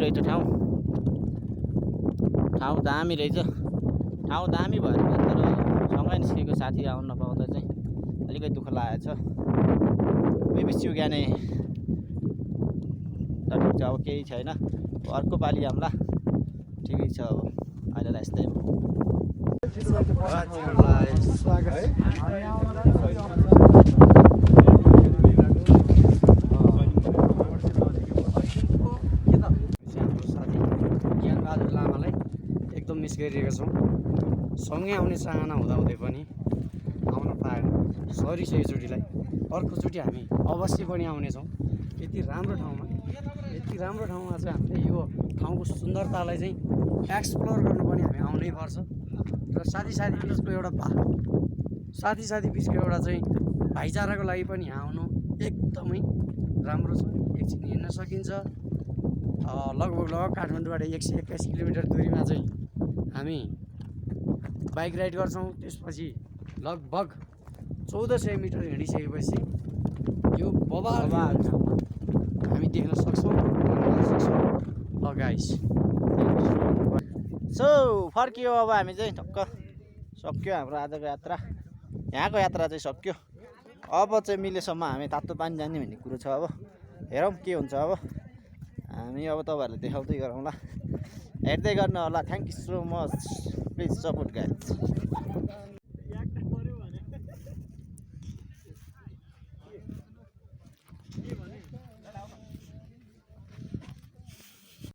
रहेछ ठाउँ दामी रहेछ। ठाउँ दामी भएर तर सँगै निस्केको साथी आउन नपाउँदा चाहिँ अलिकति दुःख लागेको छ। मिस यु ज्ञाने तर ठिक छ, अब केही छैन, अर्को पालि आउँला, ठिकै छ। अब अहिलेलाई यस्तै हो। एकदम मिस गरिरहेका छौँ। सँगै आउने चाहना हुँदाहुँदै पनि आउन पाएन। सरी छ योचोटिलाई। अर्कोचोटि हामी अवश्य पनि आउनेछौँ। यति राम्रो ठाउँमा चाहिँ हामीले यो ठाउँको सुन्दरतालाई चाहिँ एक्सप्लोर गर्नु पनि हामी आउनै पर्छ। र साथी बिचको एउटा चाहिँ भाइचाराको लागि पनि यहाँ आउनु एकदमै राम्रो छ। एकछिन हिँड्न सकिन्छ। लगभग काठमाडौँबाट 181 किलोमिटर दूरीमा चाहिँ हामी बाइक राइड गर्छौँ। त्यसपछि लगभग 1400 मिटर हिँडिसकेपछि यो बबाल हामी देख्न सक्छौँ। ल गाइस, सो फर्कियो। अब हामी चाहिँ टक्क सक्यो हाम्रो आजको यात्रा। यहाँको यात्रा चाहिँ सक्यो। अब चाहिँ मिलेसम्म हामी तातो पानी जाने भन्ने कुरो छ। अब हेरौँ के हुन्छ। अब हामी अब तपाईँहरूलाई देखाउँदै गरौँला, हेर्दै गर्नु होला। Thank you so much, please support guys.